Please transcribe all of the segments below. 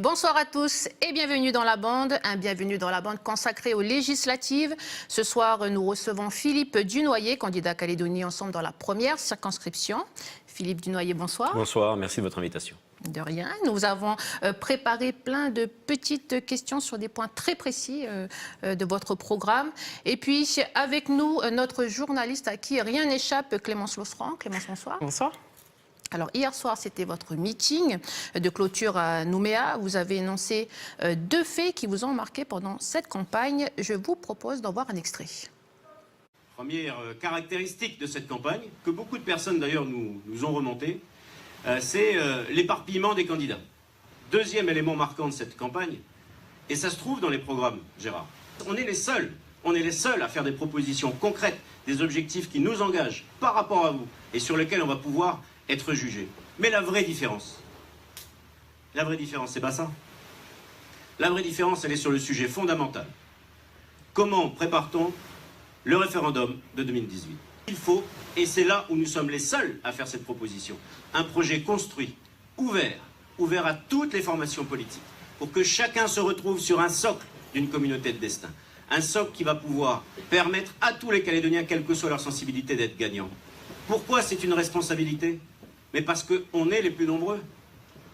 Bonsoir à tous et bienvenue dans la bande. Bienvenue dans la bande consacrée aux législatives. Ce soir, nous recevons Philippe Dunoyer, candidat Calédonie Ensemble dans la première circonscription. Philippe Dunoyer, bonsoir. Bonsoir, merci de votre invitation. De rien. Nous avons préparé plein de petites questions sur des points très précis de votre programme. Et puis, avec nous, notre journaliste à qui rien n'échappe, Clémence Losserand. Clémence, bonsoir. Bonsoir. Alors, hier soir, c'était votre meeting de clôture à Nouméa. Vous avez énoncé 2 faits qui vous ont marqué pendant cette campagne. Je vous propose d'en voir un extrait. Première caractéristique de cette campagne, que beaucoup de personnes d'ailleurs nous ont remonté, c'est l'éparpillement des candidats. Deuxième élément marquant de cette campagne, et ça se trouve dans les programmes, Gérard. On est les seuls à faire des propositions concrètes, des objectifs qui nous engagent par rapport à vous et sur lesquels on va pouvoir être jugés. Mais la vraie différence, c'est pas ça. La vraie différence, elle est sur le sujet fondamental. Comment prépare-t-on le référendum de 2018 ? Il faut, et c'est là où nous sommes les seuls à faire cette proposition, un projet construit, ouvert à toutes les formations politiques, pour que chacun se retrouve sur un socle d'une communauté de destin. Un socle qui va pouvoir permettre à tous les Calédoniens, quelle que soit leur sensibilité, d'être gagnants. Pourquoi c'est une responsabilité ? Mais parce qu'on est les plus nombreux.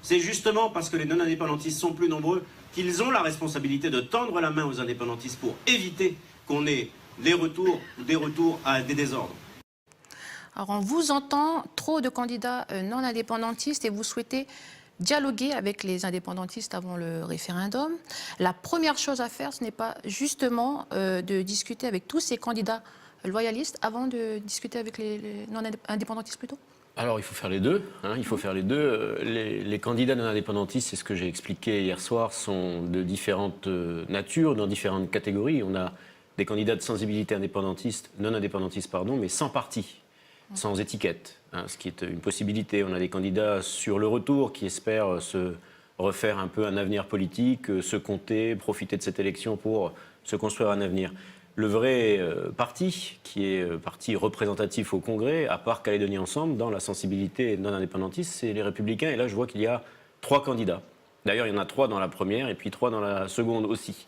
C'est justement parce que les non-indépendantistes sont plus nombreux qu'ils ont la responsabilité de tendre la main aux indépendantistes pour éviter qu'on ait des retours à des désordres. Alors, on vous entend, trop de candidats non-indépendantistes et vous souhaitez dialoguer avec les indépendantistes avant le référendum. La première chose à faire, ce n'est pas justement de discuter avec tous ces candidats loyalistes avant de discuter avec les non-indépendantistes plutôt ? Alors, il faut faire les deux. Il faut faire les deux. Les candidats non indépendantistes, c'est ce que j'ai expliqué hier soir, sont de différentes natures, dans différentes catégories. On a des candidats de sensibilité indépendantiste, non indépendantistes, pardon, mais sans parti, sans étiquette, ce qui est une possibilité. On a des candidats sur le retour qui espèrent se refaire un peu un avenir politique, se compter, profiter de cette élection pour se construire un avenir. Le vrai parti, qui est parti représentatif au Congrès, à part Calédonie Ensemble, dans la sensibilité non indépendantiste, c'est les Républicains. Et là, je vois qu'il y a 3 candidats. D'ailleurs, il y en a 3 dans la première et puis 3 dans la seconde aussi.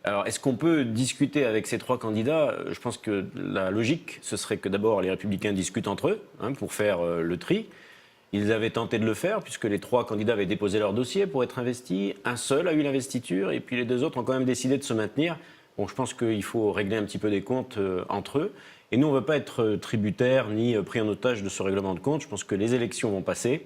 Alors, est-ce qu'on peut discuter avec ces 3 candidats ? Je pense que la logique, ce serait que d'abord les Républicains discutent entre eux pour faire le tri. Ils avaient tenté de le faire puisque les 3 candidats avaient déposé leur dossier pour être investis. Un seul a eu l'investiture et puis les 2 autres ont quand même décidé de se maintenir. Bon, je pense qu'il faut régler un petit peu des comptes entre eux. Et nous, on ne veut pas être tributaires ni pris en otage de ce règlement de compte. Je pense que les élections vont passer.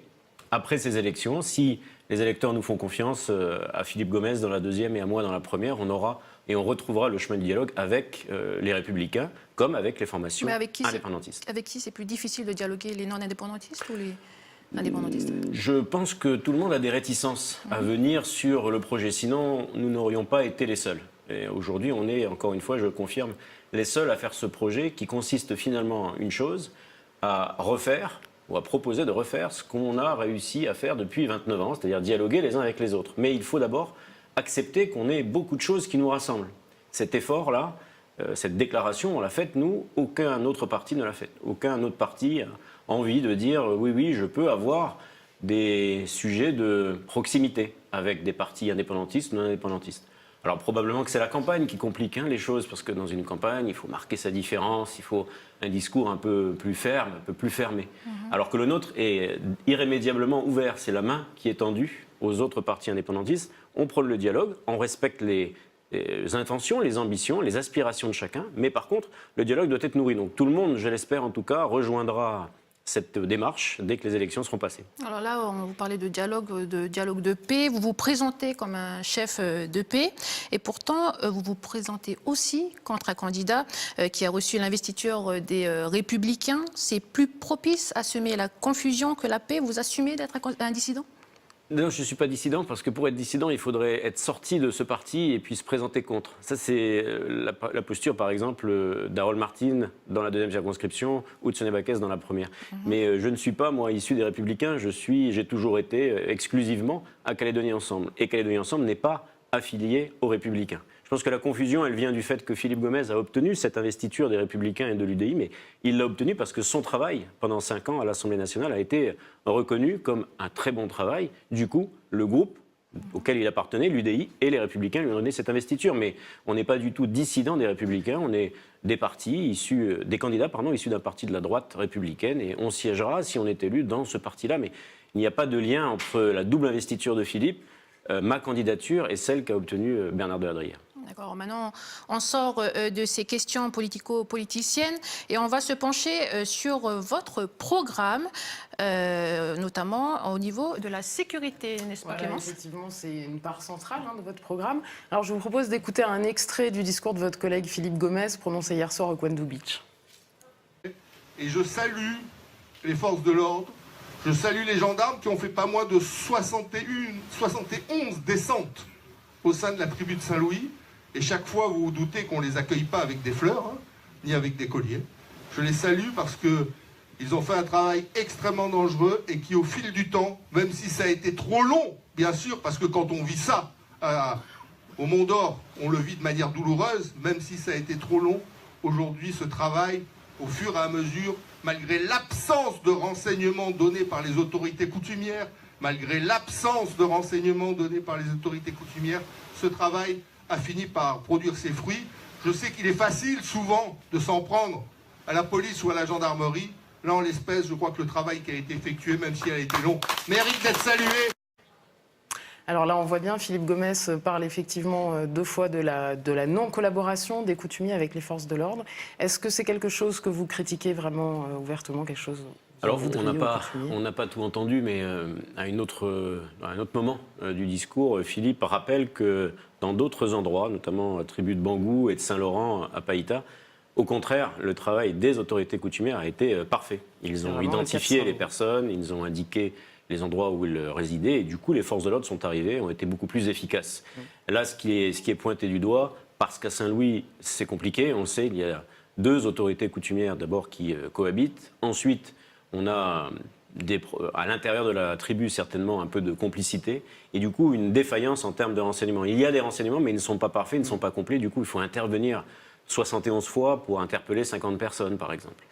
Après ces élections, si les électeurs nous font confiance à Philippe Gomez dans la deuxième et à moi dans la première, on aura et on retrouvera le chemin de dialogue avec les Républicains, comme avec les formations indépendantistes. Avec qui c'est plus difficile de dialoguer, les non-indépendantistes ou les indépendantistes ? Je pense que tout le monde a des réticences à venir sur le projet. Sinon, nous n'aurions pas été les seuls. Et aujourd'hui, on est, encore une fois, je le confirme, les seuls à faire ce projet qui consiste finalement en une chose, à refaire ou à proposer de refaire ce qu'on a réussi à faire depuis 29 ans, c'est-à-dire dialoguer les uns avec les autres. Mais il faut d'abord accepter qu'on ait beaucoup de choses qui nous rassemblent. Cet effort-là, cette déclaration, on l'a faite, nous, aucun autre parti ne l'a faite. Aucun autre parti a envie de dire oui, je peux avoir des sujets de proximité avec des partis indépendantistes ou non indépendantistes. Alors probablement que c'est la campagne qui complique les choses, parce que dans une campagne, il faut marquer sa différence, il faut un discours un peu plus ferme, un peu plus fermé. Alors que le nôtre est irrémédiablement ouvert, c'est la main qui est tendue aux autres partis indépendantistes. On prône le dialogue, on respecte les intentions, les ambitions, les aspirations de chacun, mais par contre, le dialogue doit être nourri. Donc tout le monde, je l'espère en tout cas, rejoindra cette démarche dès que les élections seront passées. Alors là, on vous parlait de dialogue de paix. Vous vous présentez comme un chef de paix. Et pourtant, vous vous présentez aussi contre un candidat qui a reçu l'investiture des Républicains. C'est plus propice à semer la confusion que la paix. Vous assumez d'être un dissident ? Non, je ne suis pas dissident, parce que pour être dissident, il faudrait être sorti de ce parti et puis se présenter contre. Ça, c'est la posture, par exemple, d'Harold Martin dans la deuxième circonscription ou de Sonia Baquès dans la première. Mais je ne suis pas, moi, issu des Républicains. J'ai toujours été exclusivement à Calédonie Ensemble. Et Calédonie Ensemble n'est pas affilié aux Républicains. Je pense que la confusion, elle vient du fait que Philippe Gomez a obtenu cette investiture des Républicains et de l'UDI, mais il l'a obtenu parce que son travail, pendant 5 ans à l'Assemblée nationale, a été reconnu comme un très bon travail. Du coup, le groupe auquel il appartenait, l'UDI, et les Républicains lui ont donné cette investiture. Mais on n'est pas du tout dissident des Républicains, on est des candidats issus d'un parti de la droite républicaine, et on siégera, si on est élu, dans ce parti-là. Mais il n'y a pas de lien entre la double investiture de Philippe, ma candidature, et celle qu'a obtenue Bernard de Hadrier. D'accord. Maintenant, on sort de ces questions politico-politiciennes et on va se pencher sur votre programme, notamment au niveau de la sécurité, n'est-ce pas, Clémence ? Effectivement, c'est une part centrale de votre programme. Alors, je vous propose d'écouter un extrait du discours de votre collègue Philippe Gomez prononcé hier soir au Kwandu Beach. Et je salue les forces de l'ordre, je salue les gendarmes qui ont fait pas moins de 71 descentes au sein de la tribu de Saint-Louis. Et chaque fois, vous vous doutez qu'on ne les accueille pas avec des fleurs, ni avec des colliers. Je les salue parce qu'ils ont fait un travail extrêmement dangereux et qui, au fil du temps, même si ça a été trop long, bien sûr, parce que quand on vit ça au Mont d'Or, on le vit de manière douloureuse, même si ça a été trop long, aujourd'hui, ce travail, au fur et à mesure, malgré l'absence de renseignements donnés par les autorités coutumières, malgré l'absence de renseignements donnés par les autorités coutumières, ce travail a fini par produire ses fruits. Je sais qu'il est facile, souvent, de s'en prendre à la police ou à la gendarmerie. Là, en l'espèce, je crois que le travail qui a été effectué, même s'il a été long, mérite d'être salué. Alors là, on voit bien, Philippe Gomez parle effectivement deux fois de la non-collaboration des coutumiers avec les forces de l'ordre. Est-ce que c'est quelque chose que vous critiquez vraiment ouvertement, quelque chose? Alors, on n'a pas tout entendu, mais à un autre moment du discours, Philippe rappelle que dans d'autres endroits, notamment à tribu de Bangou et de Saint-Laurent à Païta, au contraire, le travail des autorités coutumières a été parfait. Ils ont identifié les personnes, ils ont indiqué les endroits où ils résidaient, et du coup, les forces de l'ordre sont arrivées, ont été beaucoup plus efficaces. Là, ce qui est pointé du doigt, parce qu'à Saint-Louis, c'est compliqué, on le sait, il y a deux autorités coutumières d'abord qui cohabitent. Ensuite, on a à l'intérieur de la tribu certainement un peu de complicité et du coup une défaillance en termes de renseignements. Il y a des renseignements mais ils ne sont pas parfaits, ils ne sont pas complets. Du coup, il faut intervenir 71 fois pour interpeller 50 personnes par exemple.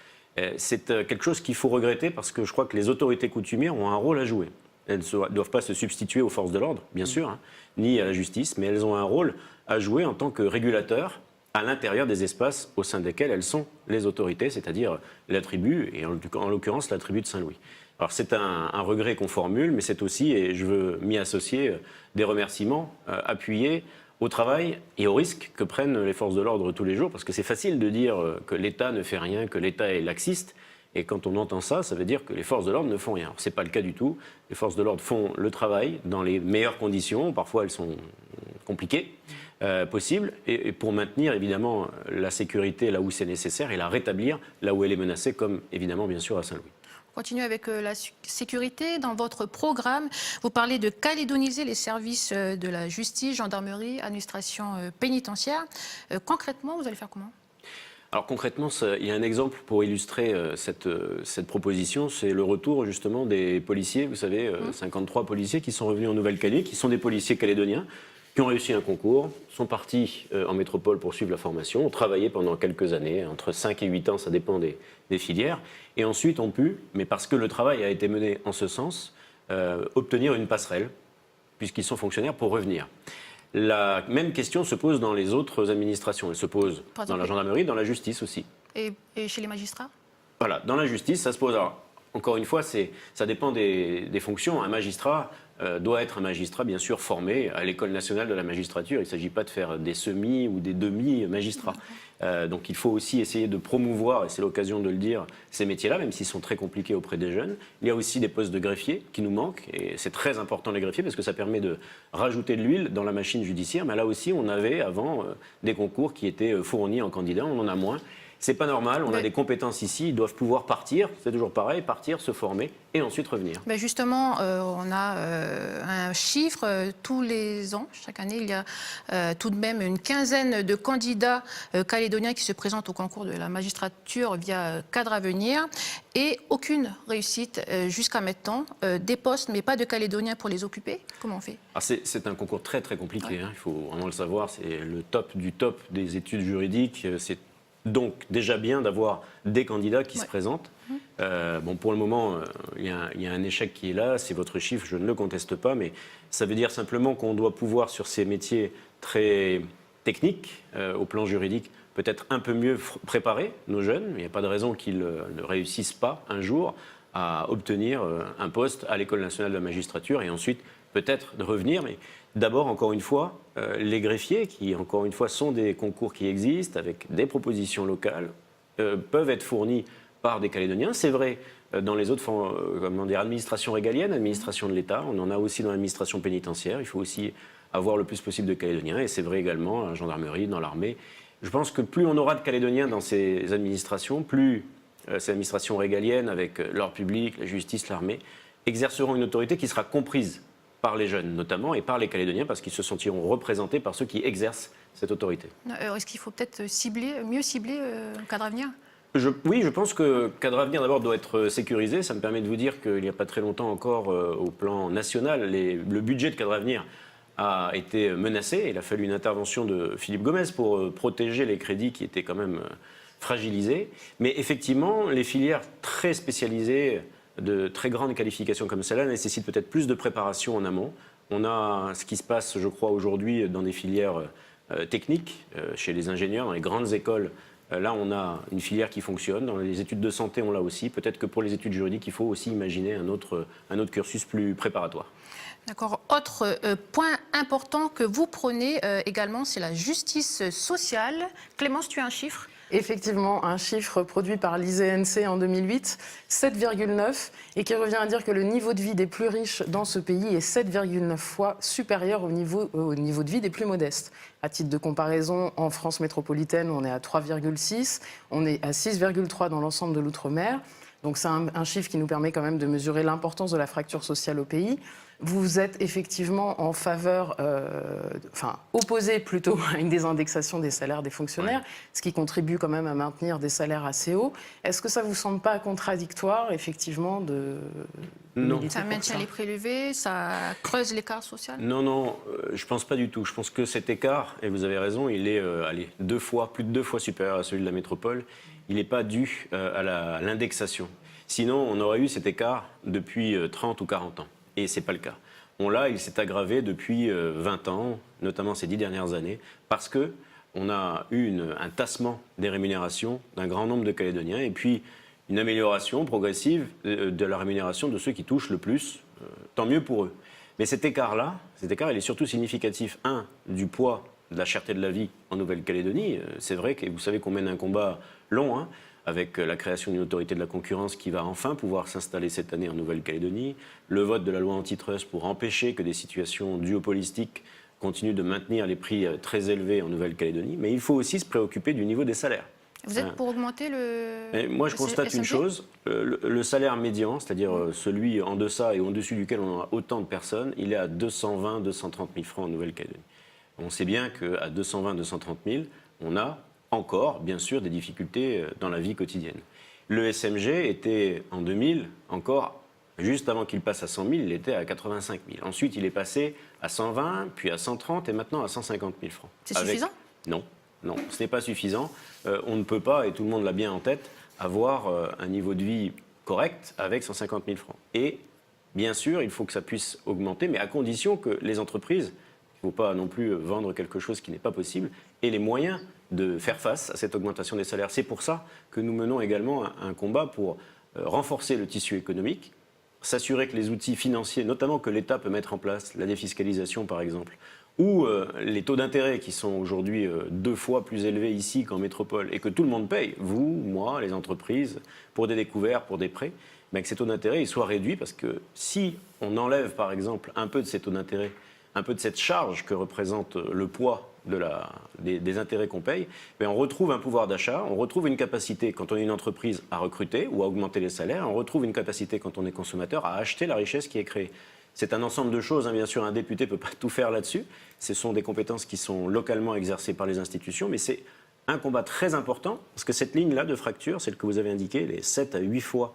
C'est quelque chose qu'il faut regretter parce que je crois que les autorités coutumières ont un rôle à jouer. Elles ne doivent pas se substituer aux forces de l'ordre, bien sûr, ni à la justice, mais elles ont un rôle à jouer en tant que régulateurs à l'intérieur des espaces au sein desquels elles sont les autorités, c'est-à-dire la tribu, et en l'occurrence la tribu de Saint-Louis. Alors c'est un regret qu'on formule, mais c'est aussi, et je veux m'y associer, des remerciements appuyés au travail et au risque que prennent les forces de l'ordre tous les jours, parce que c'est facile de dire que l'État ne fait rien, que l'État est laxiste, et quand on entend ça, ça veut dire que les forces de l'ordre ne font rien. Ce n'est pas le cas du tout. Les forces de l'ordre font le travail dans les meilleures conditions, parfois elles sont compliquées, possible, et pour maintenir évidemment la sécurité là où c'est nécessaire et la rétablir là où elle est menacée, comme évidemment bien sûr à Saint-Louis. Continue avec la sécurité. Dans votre programme, vous parlez de calédoniser les services de la justice, gendarmerie, administration pénitentiaire. Concrètement, vous allez faire comment ? Alors concrètement, il y a un exemple pour illustrer cette proposition, c'est le retour justement des policiers, vous savez, 53 policiers qui sont revenus en Nouvelle-Calédonie, qui sont des policiers calédoniens, qui ont réussi un concours, sont partis en métropole pour suivre la formation, ont travaillé pendant quelques années, entre 5 et 8 ans, ça dépend des filières, et ensuite ont pu, mais parce que le travail a été mené en ce sens, obtenir une passerelle, puisqu'ils sont fonctionnaires, pour revenir. La même question se pose dans les autres administrations, elle se pose dans la gendarmerie, dans la justice aussi. Et chez les magistrats ? Voilà, dans la justice, ça se pose. Alors, encore une fois, ça dépend des fonctions. Un magistrat doit être un magistrat, bien sûr, formé à l'École nationale de la magistrature. Il ne s'agit pas de faire des semis ou des demi-magistrats. Donc il faut aussi essayer de promouvoir, et c'est l'occasion de le dire, ces métiers-là, même s'ils sont très compliqués auprès des jeunes. Il y a aussi des postes de greffiers qui nous manquent, et c'est très important les greffiers, parce que ça permet de rajouter de l'huile dans la machine judiciaire. Mais là aussi, on avait avant des concours qui étaient fournis en candidats, on en a moins. C'est pas normal, on a des compétences ici, ils doivent pouvoir partir, c'est toujours pareil, partir, se former et ensuite revenir. Ben justement, on a un chiffre tous les ans, chaque année, il y a tout de même une quinzaine de candidats calédoniens qui se présentent au concours de la magistrature via Cadre Avenir et aucune réussite jusqu'à maintenant, des postes mais pas de calédoniens pour les occuper. Comment on fait ? C'est un concours très très compliqué, il faut vraiment le savoir, c'est le top du top des études juridiques, c'est donc déjà bien d'avoir des candidats qui se présentent. Bon, pour le moment, il y a un échec qui est là, c'est votre chiffre, je ne le conteste pas, mais ça veut dire simplement qu'on doit pouvoir, sur ces métiers très techniques, au plan juridique, peut-être un peu mieux préparer nos jeunes. Il n'y a pas de raison qu'ils ne réussissent pas un jour à obtenir un poste à l'École nationale de la magistrature et ensuite peut-être de revenir. Mais d'abord, encore une fois, les greffiers, qui encore une fois sont des concours qui existent avec des propositions locales, peuvent être fournis par des Calédoniens. C'est vrai dans les autres administrations régaliennes, administration de l'État. On en a aussi dans l'administration pénitentiaire. Il faut aussi avoir le plus possible de Calédoniens. Et c'est vrai également à la gendarmerie, dans l'armée. Je pense que plus on aura de Calédoniens dans ces administrations, plus ces administrations régaliennes, avec l'ordre public, la justice, l'armée, exerceront une autorité qui sera comprise par les jeunes notamment et par les Calédoniens parce qu'ils se sentiront représentés par ceux qui exercent cette autorité. Est-ce qu'il faut peut-être mieux cibler Cadre Avenir ? Oui, je pense que Cadre Avenir d'abord doit être sécurisé. Ça me permet de vous dire qu'il n'y a pas très longtemps encore, au plan national, le budget de Cadre Avenir a été menacé. Il a fallu une intervention de Philippe Gomez pour protéger les crédits qui étaient quand même fragilisés. Mais effectivement, les filières très spécialisées, de très grandes qualifications comme celle-là, nécessitent peut-être plus de préparation en amont. On a ce qui se passe, je crois, aujourd'hui dans des filières techniques, chez les ingénieurs, dans les grandes écoles. Là, on a une filière qui fonctionne. Dans les études de santé, on l'a aussi. Peut-être que pour les études juridiques, il faut aussi imaginer un autre cursus plus préparatoire. D'accord. Autre point important que vous prenez également, c'est la justice sociale. Clémence, tu as un chiffre ? Effectivement, un chiffre produit par l'IGNC en 2008, 7,9, et qui revient à dire que le niveau de vie des plus riches dans ce pays est 7,9 fois supérieur au niveau de vie des plus modestes. À titre de comparaison, en France métropolitaine, on est à 3,6, on est à 6,3 dans l'ensemble de l'outre-mer. Donc c'est un chiffre qui nous permet quand même de mesurer l'importance de la fracture sociale au pays. Vous êtes effectivement en faveur, opposé plutôt à une désindexation des salaires des fonctionnaires, ce qui contribue quand même à maintenir des salaires assez hauts. Est-ce que ça ne vous semble pas contradictoire, effectivement, de Non. militer Ça pour maintient les prélevés, ça creuse l'écart social ? Non, je ne pense pas du tout. Je pense que cet écart, et vous avez raison, il est plus de 2 fois supérieur à celui de la métropole. Il n'est pas dû à l'indexation. Sinon, on aurait eu cet écart depuis 30 ou 40 ans. Et ce n'est pas le cas. Il s'est aggravé depuis 20 ans, notamment ces 10 dernières années, parce qu'on a eu un tassement des rémunérations d'un grand nombre de Calédoniens et puis une amélioration progressive de la rémunération de ceux qui touchent le plus, tant mieux pour eux. Mais cet écart, il est surtout significatif, du poids de la cherté de la vie en Nouvelle-Calédonie. C'est vrai que vous savez qu'on mène un combat long, avec la création d'une autorité de la concurrence qui va enfin pouvoir s'installer cette année en Nouvelle-Calédonie, le vote de la loi antitrust pour empêcher que des situations duopolistiques continuent de maintenir les prix très élevés en Nouvelle-Calédonie, mais il faut aussi se préoccuper du niveau des salaires. Vous êtes pour augmenter le... Moi, je constate une chose, le salaire médian, c'est-à-dire celui en deçà et au-dessus duquel on a autant de personnes, il est à 220 230 000 francs en Nouvelle-Calédonie. On sait bien qu'à 220 230 000, on a encore, bien sûr, des difficultés dans la vie quotidienne. Le SMG était, en 2000, encore, juste avant qu'il passe à 100 000, il était à 85 000. Ensuite, il est passé à 120, puis à 130 et maintenant à 150 000 francs. C'est suffisant ? Non, ce n'est pas suffisant. On ne peut pas, et tout le monde l'a bien en tête, avoir un niveau de vie correct avec 150 000 francs. Et, bien sûr, il faut que ça puisse augmenter, mais à condition que les entreprises, il ne faut pas non plus vendre quelque chose qui n'est pas possible, aient les moyens de faire face à cette augmentation des salaires. C'est pour ça que nous menons également un combat pour renforcer le tissu économique, s'assurer que les outils financiers, notamment que l'État peut mettre en place, la défiscalisation par exemple, ou les taux d'intérêt qui sont aujourd'hui 2 fois plus élevés ici qu'en métropole, et que tout le monde paye, vous, moi, les entreprises, pour des découvertes, pour des prêts, que ces taux d'intérêt soient réduits, parce que si on enlève par exemple un peu de ces taux d'intérêt, un peu de cette charge que représente le poids des intérêts qu'on paye, on retrouve un pouvoir d'achat, on retrouve une capacité, quand on est une entreprise, à recruter ou à augmenter les salaires, on retrouve une capacité, quand on est consommateur, à acheter la richesse qui est créée. C'est un ensemble de choses, bien sûr, un député ne peut pas tout faire là-dessus, ce sont des compétences qui sont localement exercées par les institutions, mais c'est un combat très important, parce que cette ligne-là de fracture, celle que vous avez indiquée, les 7 à 8 fois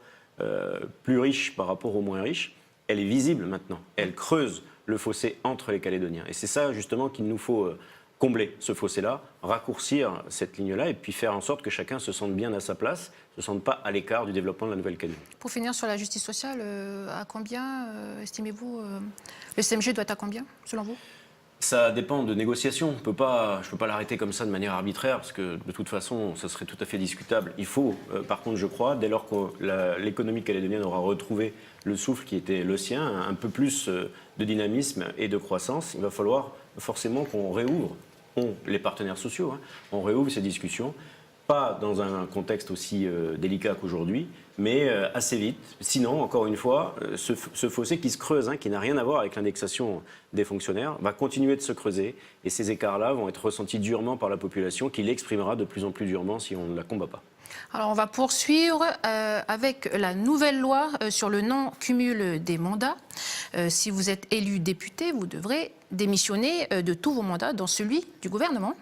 plus riches par rapport aux moins riches, elle est visible maintenant, elle creuse le fossé entre les Calédoniens. Et c'est ça, justement, qu'il nous faut combler ce fossé-là, raccourcir cette ligne-là et puis faire en sorte que chacun se sente bien à sa place, ne se sente pas à l'écart du développement de la Nouvelle-Calédonie. Pour finir sur la justice sociale, à combien estimez-vous le CMG doit être à combien, selon vous? Ça dépend de négociations. Je ne peux pas l'arrêter comme ça de manière arbitraire, parce que de toute façon, ça serait tout à fait discutable. Il faut, par contre, je crois, dès lors que l'économie calédonienne aura retrouvé le souffle qui était le sien, un peu plus de dynamisme et de croissance, il va falloir forcément qu'on réouvre, les partenaires sociaux, on réouvre ces discussions, pas dans un contexte aussi délicat qu'aujourd'hui, mais assez vite. Sinon, encore une fois, ce fossé qui se creuse, qui n'a rien à voir avec l'indexation des fonctionnaires, va continuer de se creuser. Et ces écarts-là vont être ressentis durement par la population, qui l'exprimera de plus en plus durement si on ne la combat pas. Alors, on va poursuivre avec la nouvelle loi sur le non-cumul des mandats. Si vous êtes élu député, vous devrez démissionner de tous vos mandats, dont celui du gouvernement.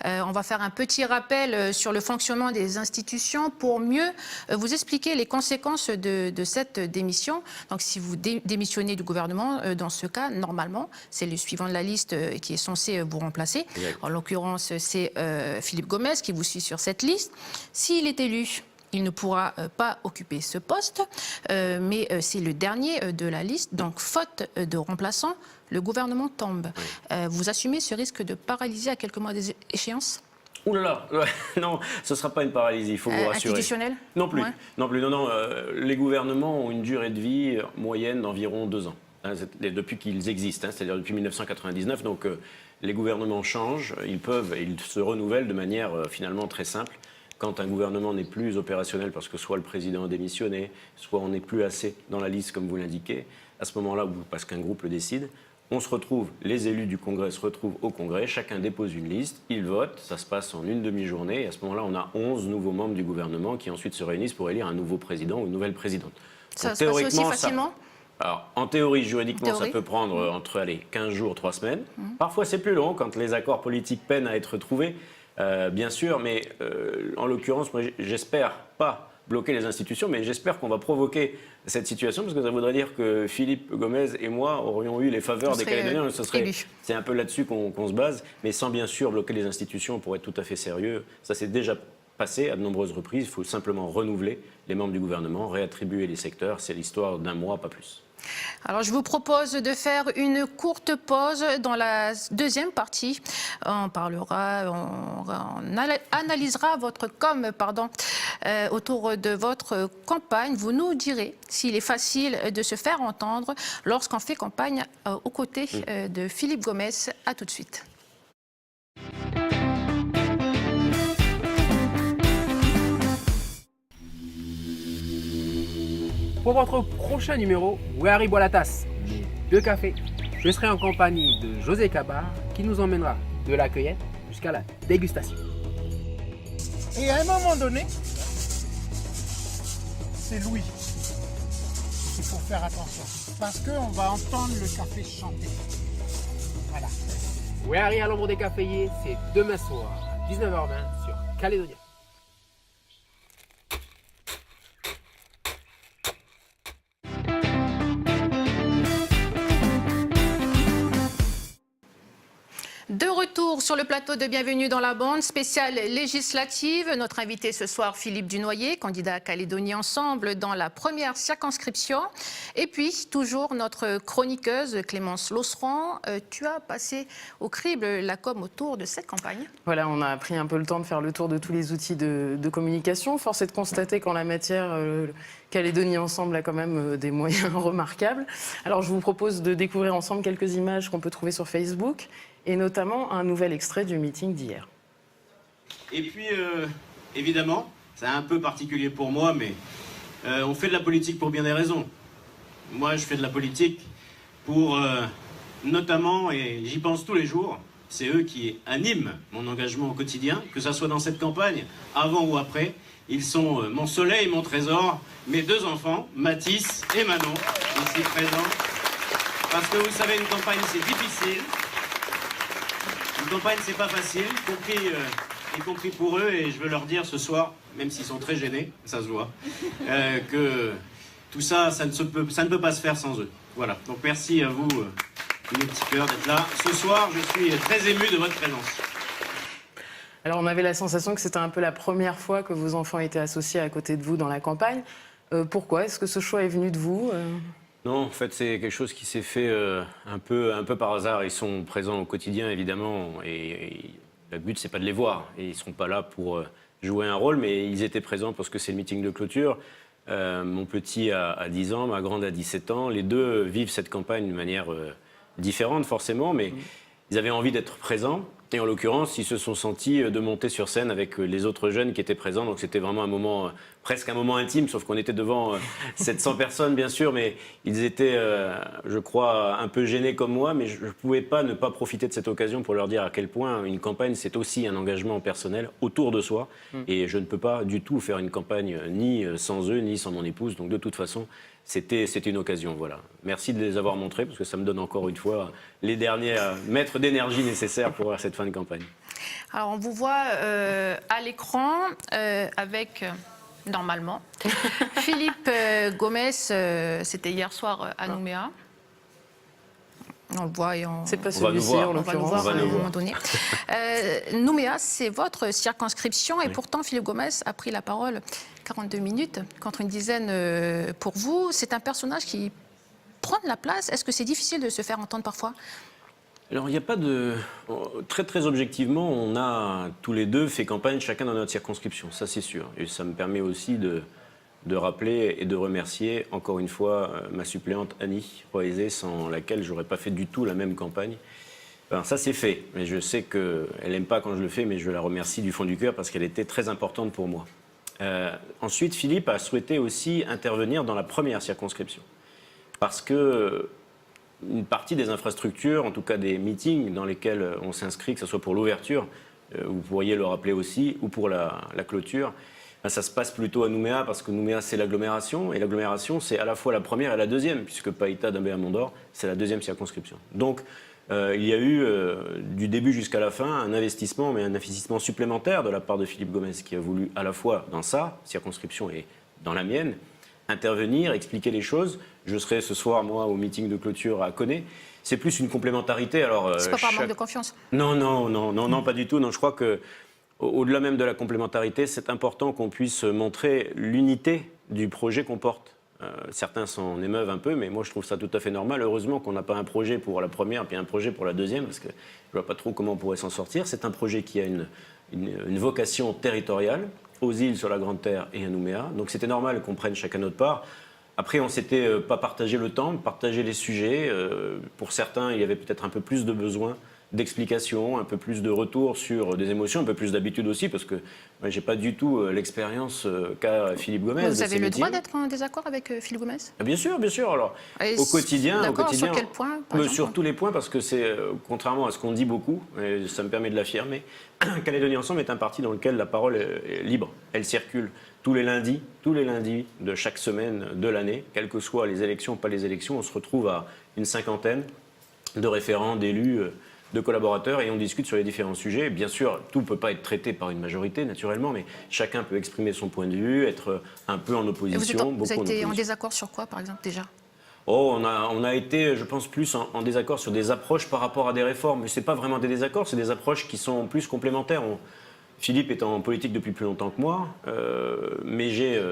On va faire un petit rappel sur le fonctionnement des institutions pour mieux vous expliquer les conséquences de cette démission. Donc, si vous démissionnez du gouvernement, dans ce cas, normalement, c'est le suivant de la liste qui est censé vous remplacer. En l'occurrence, c'est Philippe Gomez qui vous suit sur cette liste. S'il est élu, il ne pourra pas occuper ce poste, mais c'est le dernier de la liste. Donc, faute de remplaçant, le gouvernement tombe. Vous assumez ce risque de paralysie à quelques mois des échéances? Ouh là là, non, ce ne sera pas une paralysie, il faut vous rassurer. Institutionnelle? Non plus, Ouais. non, les gouvernements ont une durée de vie moyenne d'environ 2 ans, depuis qu'ils existent, c'est-à-dire depuis 1999. Donc les gouvernements changent, ils se renouvellent de manière finalement très simple. Quand un gouvernement n'est plus opérationnel parce que soit le président a démissionné, soit on n'est plus assez dans la liste comme vous l'indiquez, à ce moment-là, ou parce qu'un groupe le décide, on se retrouve, les élus du Congrès se retrouvent au Congrès, chacun dépose une liste, ils votent, ça se passe en une demi-journée, et à ce moment-là, on a 11 nouveaux membres du gouvernement qui ensuite se réunissent pour élire un nouveau président ou une nouvelle présidente. Ça se passe aussi facilement? Alors, en théorie, juridiquement, ça peut prendre entre 15 jours, 3 semaines. Parfois, c'est plus long quand les accords politiques peinent à être trouvés, bien sûr, mais en l'occurrence, moi, j'espère pas bloquer les institutions, mais j'espère qu'on va provoquer cette situation, parce que ça voudrait dire que Philippe Gomez et moi aurions eu les faveurs des Calédoniens. C'est un peu là-dessus qu'on se base, mais sans bien sûr bloquer les institutions pour être tout à fait sérieux. Ça s'est déjà passé à de nombreuses reprises. Il faut simplement renouveler les membres du gouvernement, réattribuer les secteurs. C'est l'histoire d'un mois, pas plus. Alors, je vous propose de faire une courte pause dans la deuxième partie. On analysera votre autour de votre campagne. Vous nous direz s'il est facile de se faire entendre lorsqu'on fait campagne aux côtés de Philippe Gomez. À tout de suite. Pour votre prochain numéro, Wehari boit la tasse, les 2 cafés, je serai en compagnie de José Kabar qui nous emmènera de la cueillette jusqu'à la dégustation. Et à un moment donné, c'est Louis qu'il faut faire attention. Parce qu'on va entendre le café chanter. Voilà. Wehari à l'ombre des caféiers, c'est demain soir à 19h20 sur Calédonia. De retour sur le plateau de Bienvenue dans la bande, spéciale législative. Notre invité ce soir, Philippe Dunoyer, candidat à Calédonie Ensemble dans la première circonscription. Et puis, toujours notre chroniqueuse Clémence Losseran. Tu as passé au crible la com autour de cette campagne. Voilà, on a pris un peu le temps de faire le tour de tous les outils de communication. Force est de constater qu'en la matière, Calédonie Ensemble a quand même des moyens remarquables. Alors, je vous propose de découvrir ensemble quelques images qu'on peut trouver sur Facebook, et notamment un nouvel extrait du meeting d'hier. Et puis, évidemment, c'est un peu particulier pour moi, mais on fait de la politique pour bien des raisons. Moi, je fais de la politique pour, notamment, et j'y pense tous les jours, c'est eux qui animent mon engagement au quotidien, que ça soit dans cette campagne, avant ou après. Ils sont mon soleil, mon trésor, mes 2 enfants, Mathis et Manon, ici présents. Parce que vous savez, une campagne, c'est difficile. Une campagne, c'est pas facile, y compris pour eux, et je veux leur dire ce soir, même s'ils sont très gênés, ça se voit, que tout ça, ça ne peut pas se faire sans eux. Voilà, donc merci à vous mes petits cœurs d'être là. Ce soir, je suis très ému de votre présence. Alors, on avait la sensation que c'était un peu la première fois que vos enfants étaient associés à côté de vous dans la campagne. Pourquoi? Est-ce que ce choix est venu de vous? Non, en fait, c'est quelque chose qui s'est fait un peu par hasard. Ils sont présents au quotidien, évidemment, et le but, c'est pas de les voir. Et ils seront pas là pour jouer un rôle, mais ils étaient présents parce que c'est le meeting de clôture. Mon petit a 10 ans, ma grande a 17 ans. Les deux vivent cette campagne de manière différente, forcément, mais ils avaient envie d'être présents. Et en l'occurrence, ils se sont sentis de monter sur scène avec les autres jeunes qui étaient présents. Donc c'était vraiment un moment, presque un moment intime, sauf qu'on était devant 700 personnes, bien sûr. Mais ils étaient, je crois, un peu gênés comme moi. Mais je ne pouvais pas ne pas profiter de cette occasion pour leur dire à quel point une campagne, c'est aussi un engagement personnel autour de soi. Et je ne peux pas du tout faire une campagne ni sans eux, ni sans mon épouse. Donc de toute façon, c'était une occasion, voilà. Merci de les avoir montrés, parce que ça me donne encore une fois les derniers mètres d'énergie nécessaires pour cette fin de campagne. Alors, on vous voit à l'écran avec, normalement, Philippe Gomès, c'était hier soir à Nouméa. On le voit et on... C'est pas On va nous celui-ci, voir. en On va nous voir l'occurrence. à un moment donné. Nouméa, c'est votre circonscription et pourtant Philippe Gomès a pris la parole 42 minutes contre une dizaine pour vous. C'est un personnage qui prend de la place. Est-ce que c'est difficile de se faire entendre parfois? Alors, il n'y a pas de... Très, très objectivement, on a tous les deux fait campagne, chacun dans notre circonscription, ça c'est sûr. Et ça me permet aussi de rappeler et de remercier encore une fois ma suppléante Annie Roisé, sans laquelle je n'aurais pas fait du tout la même campagne. Alors ça c'est fait, mais je sais qu'elle n'aime pas quand je le fais, mais je la remercie du fond du cœur parce qu'elle était très importante pour moi. Ensuite, Philippe a souhaité aussi intervenir dans la première circonscription, parce que une partie des infrastructures, en tout cas des meetings dans lesquels on s'inscrit, que ce soit pour l'ouverture, vous pourriez le rappeler aussi, ou pour la clôture, ça se passe plutôt à Nouméa, parce que Nouméa, c'est l'agglomération, et l'agglomération, c'est à la fois la première et la deuxième, puisque Païta, Dambéa-Mondor, c'est la deuxième circonscription. Donc, il y a eu, du début jusqu'à la fin, un investissement, mais un investissement supplémentaire de la part de Philippe Gomès, qui a voulu, à la fois dans sa circonscription et dans la mienne, intervenir, expliquer les choses. Je serai ce soir, moi, au meeting de clôture à Koné. C'est plus une complémentarité. Alors, C'est pas par manque de confiance? Non, pas du tout. Non, je crois que au-delà même de la complémentarité, c'est important qu'on puisse montrer l'unité du projet qu'on porte. Certains s'en émeuvent un peu, mais moi je trouve ça tout à fait normal. Heureusement qu'on n'a pas un projet pour la première puis un projet pour la deuxième, parce que je ne vois pas trop comment on pourrait s'en sortir. C'est un projet qui a une vocation territoriale, aux îles, sur la Grande Terre et à Nouméa. Donc c'était normal qu'on prenne chacun notre part. Après, on ne s'était pas partagé le temps, partagé les sujets. Pour certains, il y avait peut-être un peu plus de besoin d'explications, un peu plus de retour sur des émotions, un peu plus d'habitude aussi, parce que moi, je n'ai pas du tout l'expérience qu'a Philippe Gomès. Vous avez le droit d'être en désaccord avec Philippe Gomès? Bien sûr. Alors, Et au quotidien, sur quel point, par exemple? sur tous les points, parce que c'est, contrairement à ce qu'on dit beaucoup, et ça me permet de l'affirmer, Calédonie Ensemble est un parti dans lequel la parole est libre, elle circule tous les lundis de chaque semaine de l'année, quelles que soient les élections ou pas les élections, on se retrouve à une cinquantaine de référents, d'élus, de collaborateurs, et on discute sur les différents sujets. Bien sûr, tout ne peut pas être traité par une majorité, naturellement, mais chacun peut exprimer son point de vue, être un peu en opposition. Vous avez été en désaccord sur quoi, par exemple, déjà? On a été, je pense, plus en désaccord sur des approches par rapport à des réformes. Mais ce n'est pas vraiment des désaccords, c'est des approches qui sont plus complémentaires. Philippe est en politique depuis plus longtemps que moi, mais j'ai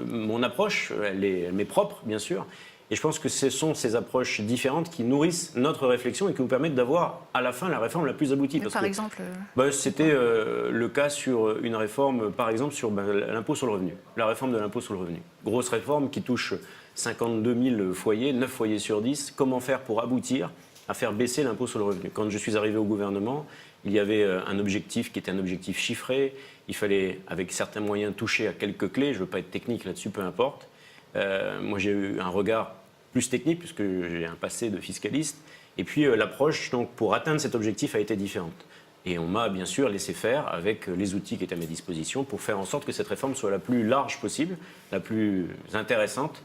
mon approche, elle m'est propre, bien sûr. Et je pense que ce sont ces approches différentes qui nourrissent notre réflexion et qui nous permettent d'avoir, à la fin, la réforme la plus aboutie. Par exemple c'était le cas sur une réforme, par exemple, sur l'impôt sur le revenu. La réforme de l'impôt sur le revenu. Grosse réforme qui touche 52 000 foyers, 9 foyers sur 10. Comment faire pour aboutir à faire baisser l'impôt sur le revenu? Quand je suis arrivé au gouvernement, il y avait un objectif qui était un objectif chiffré. Il fallait, avec certains moyens, toucher à quelques clés. Je ne veux pas être technique là-dessus, peu importe. Moi, j'ai eu un regard plus technique, puisque j'ai un passé de fiscaliste. Et puis, l'approche, donc, pour atteindre cet objectif a été différente. Et on m'a, bien sûr, laissé faire avec les outils qui étaient à ma disposition pour faire en sorte que cette réforme soit la plus large possible, la plus intéressante.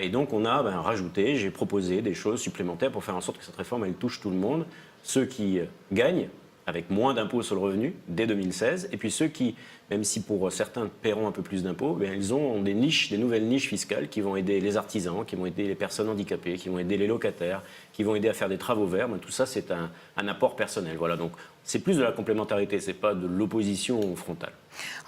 Et donc, on a rajouté, j'ai proposé des choses supplémentaires pour faire en sorte que cette réforme, elle touche tout le monde. Ceux qui gagnent avec moins d'impôts sur le revenu dès 2016. Et puis ceux qui, même si pour certains paieront un peu plus d'impôts, ils ont des niches, des nouvelles niches fiscales qui vont aider les artisans, qui vont aider les personnes handicapées, qui vont aider les locataires, qui vont aider à faire des travaux verts. Tout ça, c'est un apport personnel. Voilà, donc c'est plus de la complémentarité, c'est pas de l'opposition frontale.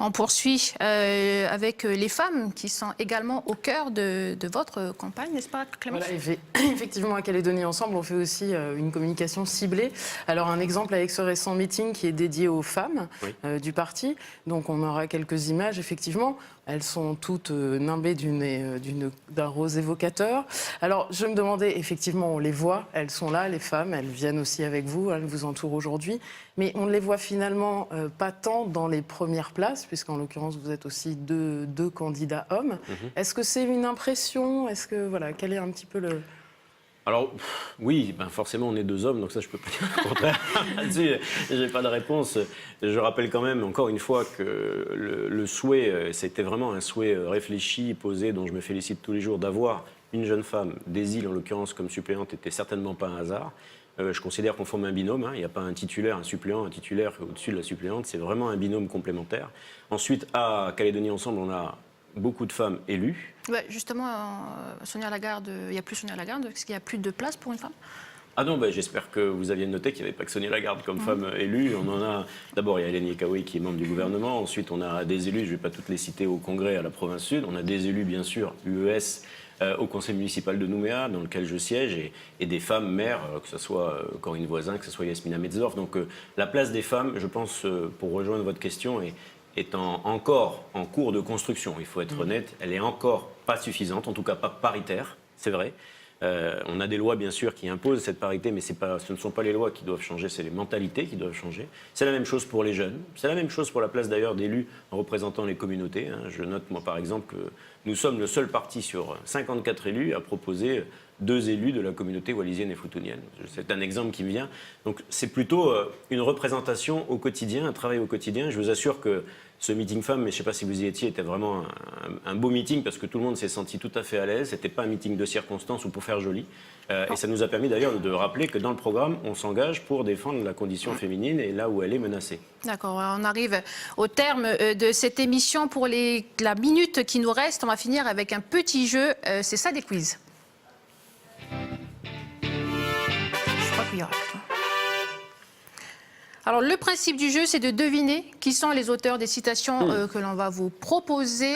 On poursuit avec les femmes qui sont également au cœur de votre campagne, n'est-ce pas, Clémence? Voilà, effectivement, à Calédonie Ensemble, on fait aussi une communication ciblée. Alors, un exemple avec ce récent meeting qui est dédié aux femmes du parti. Donc, on aura quelques images, effectivement. Elles sont toutes nimbées d'un rose évocateur. Alors, je me demandais, effectivement, on les voit, elles sont là, les femmes, elles viennent aussi avec vous, elles vous entourent aujourd'hui. Mais on ne les voit finalement pas tant dans les premières places, puisqu'en l'occurrence, vous êtes aussi deux candidats hommes. Est-ce que c'est une impression? Est-ce que, voilà, quel est un petit peu le... Alors, oui, forcément, on est deux hommes, donc ça, je peux pas dire le contraire. Là-dessus, j'ai pas de réponse. Je rappelle quand même, encore une fois, que le souhait, c'était vraiment un souhait réfléchi, posé, dont je me félicite tous les jours, d'avoir une jeune femme des îles, en l'occurrence, comme suppléante, n'était certainement pas un hasard. Je considère qu'on forme un binôme, il n'y a pas un titulaire, un suppléant, un titulaire au-dessus de la suppléante, c'est vraiment un binôme complémentaire. Ensuite, à Calédonie Ensemble, on a beaucoup de femmes élues. Ouais, justement, Sonia Lagarde, il n'y a plus Sonia Lagarde, est-ce qu'il n'y a plus de place pour une femme? Ah non, j'espère que vous aviez noté qu'il n'y avait pas que Sonia Lagarde comme femme élue. On en a, d'abord, il y a Hélène Yekaoui qui est membre du gouvernement. Ensuite, on a des élus, je ne vais pas toutes les citer, au Congrès, à la province sud. On a des élus, bien sûr, UES, au conseil municipal de Nouméa, dans lequel je siège, et des femmes maires, que ce soit Corinne Voisin, que ce soit Yasmina Metzdorf. Donc la place des femmes, je pense, pour rejoindre votre question, est encore en cours de construction. Il faut être honnête, elle est encore pas suffisante, en tout cas pas paritaire, c'est vrai. On a des lois, bien sûr, qui imposent cette parité, mais ce ne sont pas les lois qui doivent changer, c'est les mentalités qui doivent changer. C'est la même chose pour les jeunes, c'est la même chose pour la place d'ailleurs d'élus représentant les communautés. Je note, moi, par exemple, que nous sommes le seul parti sur 54 élus à proposer 2 élus de la communauté wallisienne et futunienne. C'est un exemple qui me vient. Donc c'est plutôt une représentation au quotidien, un travail au quotidien. Je vous assure que ce meeting femmes, mais je ne sais pas si vous y étiez, était vraiment un beau meeting parce que tout le monde s'est senti tout à fait à l'aise. Ce n'était pas un meeting de circonstance ou pour faire joli. Et ça nous a permis d'ailleurs de rappeler que dans le programme, on s'engage pour défendre la condition féminine et là où elle est menacée. D'accord, on arrive au terme de cette émission. Pour la minute qui nous reste, on va finir avec un petit jeu. C'est ça, des quiz. Je crois qu'il y aura. Alors, le principe du jeu, c'est de deviner qui sont les auteurs des citations que l'on va vous proposer.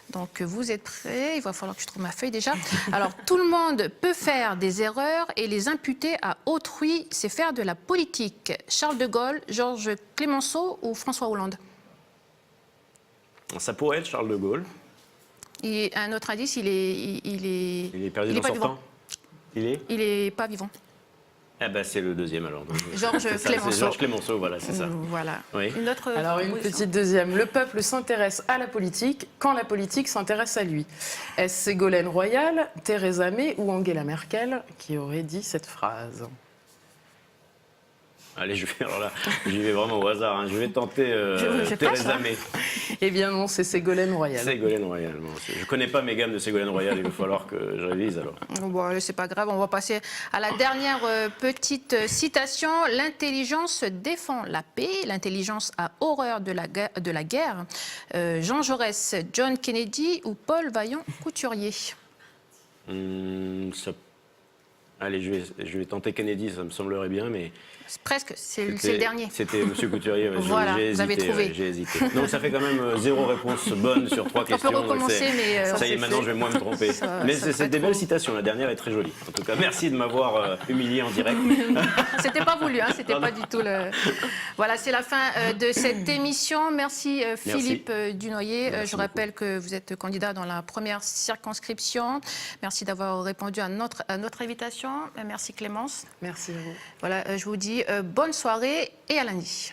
Donc, vous êtes prêts? Il va falloir que je trouve ma feuille déjà. Alors, tout le monde peut faire des erreurs et les imputer à autrui. C'est faire de la politique. Charles de Gaulle, Georges Clemenceau ou François Hollande? Ça pourrait être Charles de Gaulle. Et un autre indice, il est perdu dans son temps. Il n'est pas vivant. Eh ben, c'est le deuxième alors. Georges Clemenceau. C'est Georges Clemenceau, voilà, c'est ça. Voilà. Oui. Une autre Alors, une petite deuxième. Le peuple s'intéresse à la politique quand la politique s'intéresse à lui. Est-ce Ségolène Royal, Theresa May ou Angela Merkel qui aurait dit cette phrase? Allez, j'y vais vraiment au hasard. Je vais tenter Theresa May. Eh bien non, c'est Ségolène Royal. Ségolène Royal. Bon, je ne connais pas mes gammes de Ségolène Royal, il va falloir que je révise alors. Bon, c'est pas grave, on va passer à la dernière petite citation. L'intelligence défend la paix, l'intelligence a horreur de la guerre. Jean Jaurès, John Kennedy ou Paul Vaillant-Couturier? Allez, je vais tenter Kennedy, ça me semblerait bien, mais... Presque, c'est le dernier. C'était M. Couturier, voilà, vous avez trouvé. J'ai hésité. Donc ça fait quand même 0 réponse bonne sur 3 questions. On peut recommencer, mais... ça y est, maintenant je vais moins me tromper. Mais c'est des belles citations, la dernière est très jolie. En tout cas, merci de m'avoir humilié en direct. C'était pas voulu, c'était pas du tout le... Voilà, c'est la fin de cette émission. Merci Philippe Dunoyer. Merci je rappelle que vous êtes candidat dans la première circonscription. Merci d'avoir répondu à notre invitation. Merci Clémence. Merci à vous. Voilà, je vous dis bonne soirée et à lundi.